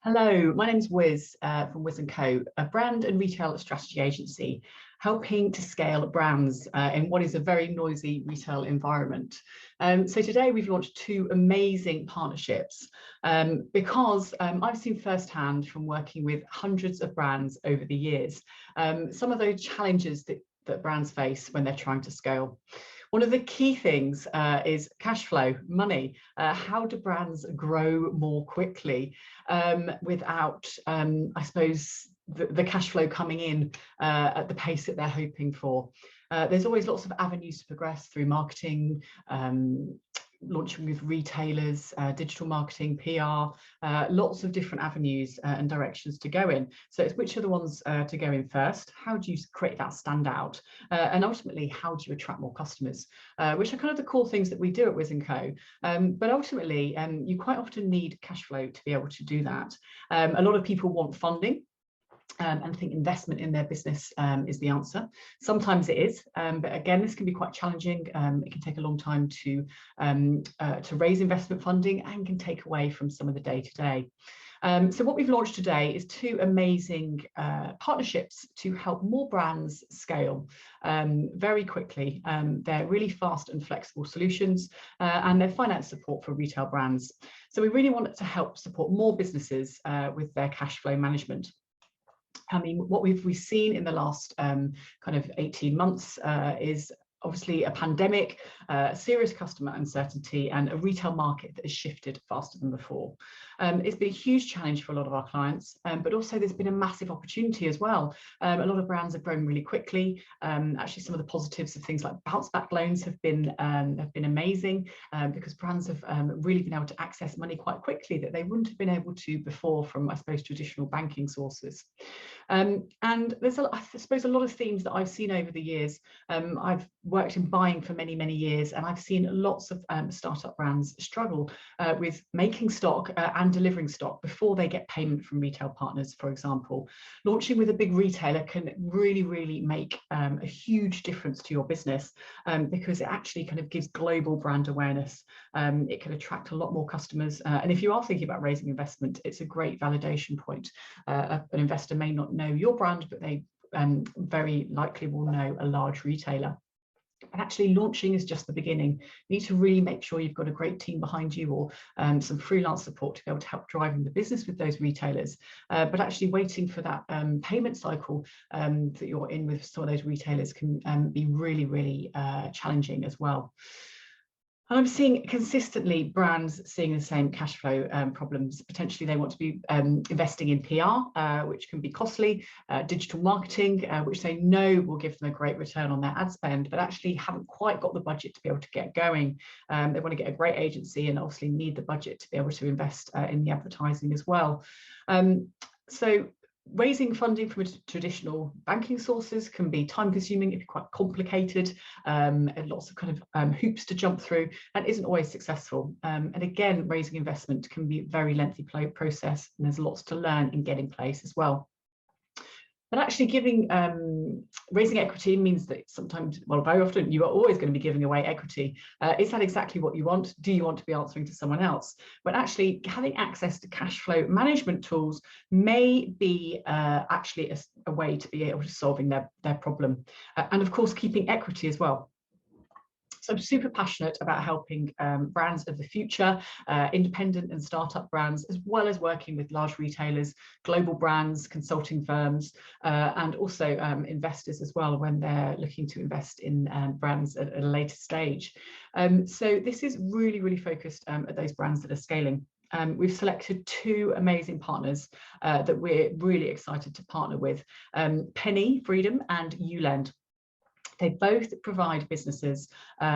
Hello, my name's Wiz from WIZZ&CO, a brand and retail strategy agency helping to scale brands in what is a very noisy retail environment. So today we've launched two amazing partnerships because I've seen firsthand from working with hundreds of brands over the years, some of those challenges that brands face when they're trying to scale. One of the key things is cash flow, money. How do brands grow more quickly without, I suppose, the cash flow coming in at the pace that they're hoping for? There's always lots of avenues to progress through marketing, launching with retailers, digital marketing, PR, lots of different avenues and directions to go in. So it's which are the ones to go in first? How do you create that standout? And ultimately, how do you attract more customers? Which are kind of the core things that we do at WIZZ&CO. But ultimately, you quite often need cash flow to be able to do that. A lot of people want funding. And think investment in their business is the answer. Sometimes it is, but again, this can be quite challenging. It can take a long time to raise investment funding and can take away from some of the day-to-day. So what we've launched today is two amazing partnerships to help more brands scale very quickly. They're really fast and flexible solutions, and they're finance support for retail brands. So we really want to help support more businesses with their cash flow management. I mean, what we've seen in the last kind of 18 months is obviously a pandemic, serious customer uncertainty, and a retail market that has shifted faster than before. It's been a huge challenge for a lot of our clients, but also there's been a massive opportunity as well. A lot of brands have grown really quickly. Actually, some of the positives of things like bounce back loans have been amazing because brands have really been able to access money quite quickly that they wouldn't have been able to before from, I suppose, traditional banking sources. And there's, I suppose, a lot of themes that I've seen over the years. I've worked in buying for many, many years, and I've seen lots of startup brands struggle with making stock and delivering stock before they get payment from retail partners, for example. Launching with a big retailer can really, really make a huge difference to your business because it actually kind of gives global brand awareness. It can attract a lot more customers. And if you are thinking about raising investment, it's a great validation point. An investor may not know your brand, but they very likely will know a large retailer. And actually launching is just the beginning. You need to really make sure you've got a great team behind you or some freelance support to be able to help driving the business with those retailers. But actually waiting for that payment cycle that you're in with some of those retailers can be really, really challenging as well. I'm seeing consistently brands seeing the same cash flow problems. Potentially they want to be investing in PR, which can be costly, digital marketing, which they know will give them a great return on their ad spend, but actually haven't quite got the budget to be able to get going. They want to get a great agency and obviously need the budget to be able to invest in the advertising as well. So raising funding from traditional banking sources can be time consuming, it can be quite complicated, and lots of kind of hoops to jump through, and isn't always successful. And again, raising investment can be a very lengthy process, and there's lots to learn and get in place as well. But actually raising equity means that sometimes, well, very often you are always going to be giving away equity. Is that exactly what you want? Do you want to be answering to someone else? But actually having access to cash flow management tools may be actually a way to be able to solving their problem. And of course, keeping equity as well. So I'm super passionate about helping brands of the future, independent and startup brands, as well as working with large retailers, global brands, consulting firms, and also investors as well when they're looking to invest in brands at a later stage. So this is really, really focused at those brands that are scaling. We've selected two amazing partners that we're really excited to partner with, PennyFreedom and YouLend. They both provide businesses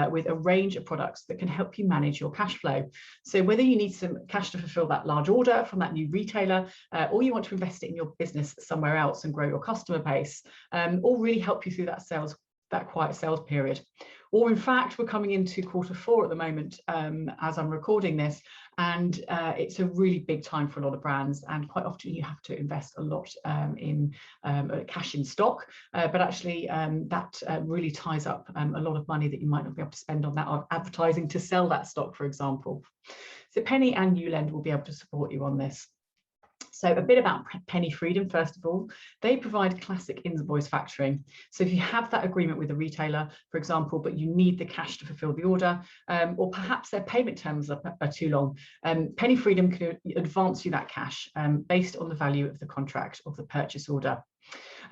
with a range of products that can help you manage your cash flow. So whether you need some cash to fulfill that large order from that new retailer, or you want to invest it in your business somewhere else and grow your customer base, or really help you through that quiet sales period. Or in fact, we're coming into Q4 at the moment as I'm recording this, and it's a really big time for a lot of brands, and quite often you have to invest a lot in cash in stock, but actually that really ties up a lot of money that you might not be able to spend on that advertising to sell that stock, for example. So Penny and YouLend will be able to support you on this. So a bit about PennyFreedom, first of all. They provide classic invoice factoring. So if you have that agreement with a retailer, for example, but you need the cash to fulfill the order, or perhaps their payment terms are too long, PennyFreedom can advance you that cash based on the value of the contract of the purchase order.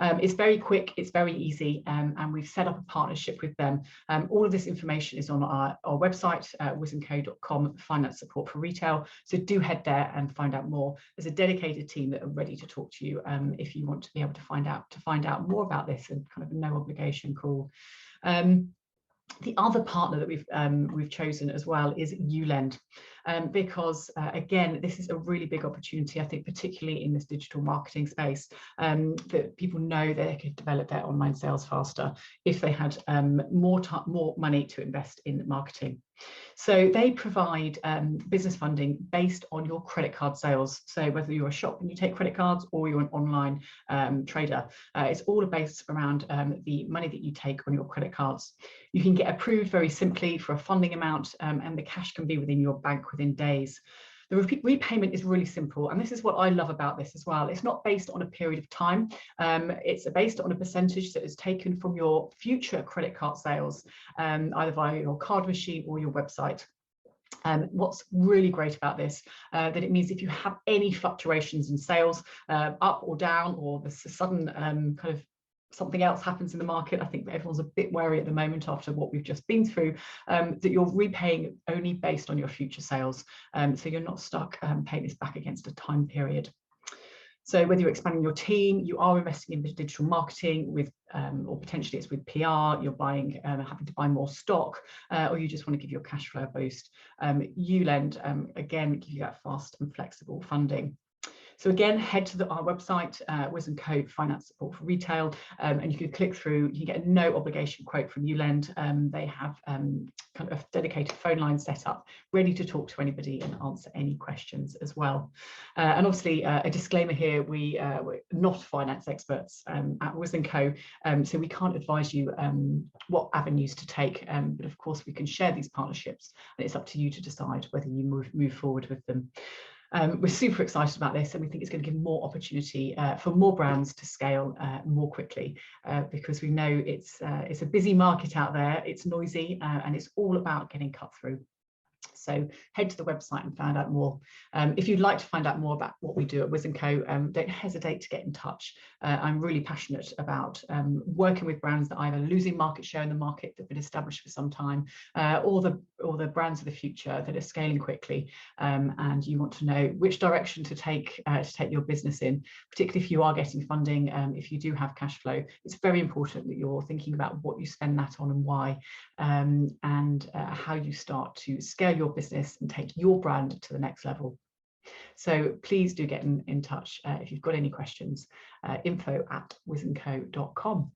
It's very quick, it's very easy, and we've set up a partnership with them. All of this information is on our website, WIZZ&CO.com, finance support for retail. So do head there and find out more. There's a dedicated team that are ready to talk to you if you want to be able to find out more about this, and kind of a no obligation call. The other partner that we've chosen as well is YouLend, because again, this is a really big opportunity, I think, particularly in this digital marketing space, that people know they could develop their online sales faster if they had more money to invest in marketing. So they provide business funding based on your credit card sales. So whether you're a shop and you take credit cards, or you're an online trader, it's all based around the money that you take on your credit cards. You can get approved very simply for a funding amount, and the cash can be within your bank within days. The repayment is really simple, and this is what I love about this as well. It's not based on a period of time. It's based on a percentage that is taken from your future credit card sales, either via your card machine or your website. What's really great about this, that it means if you have any fluctuations in sales, up or down, or the sudden kind of something else happens in the market, I think that everyone's a bit wary at the moment after what we've just been through, that you're repaying only based on your future sales. So you're not stuck paying this back against a time period. So whether you're expanding your team, you are investing in digital marketing with, or potentially it's with PR, you're buying, having to buy more stock, or you just want to give your cash flow a boost, YouLend, again, give you that fast and flexible funding. So again, head to our website, WIZZ&CO Finance Support for Retail, and you can click through. You can get a no obligation quote from YouLend. They have kind of a dedicated phone line set up, ready to talk to anybody and answer any questions as well. And obviously, a disclaimer here: we're not finance experts at WIZZ&CO, so we can't advise you what avenues to take. But of course, we can share these partnerships, and it's up to you to decide whether you move forward with them. We're super excited about this, and we think it's going to give more opportunity for more brands to scale more quickly, because we know it's a busy market out there, it's noisy, and it's all about getting cut through. So head to the website and find out more. If you'd like to find out more about what we do at WIZZ&CO, don't hesitate to get in touch. I'm really passionate about working with brands that are either losing market share in the market that have been established for some time, or the brands of the future that are scaling quickly, and you want to know which direction to take your business in, particularly if you are getting funding. If you do have cash flow, it's very important that you're thinking about what you spend that on and why, and how you start to scale your business and take your brand to the next level. So please do get in touch if you've got any questions. info@WIZZ&CO.com.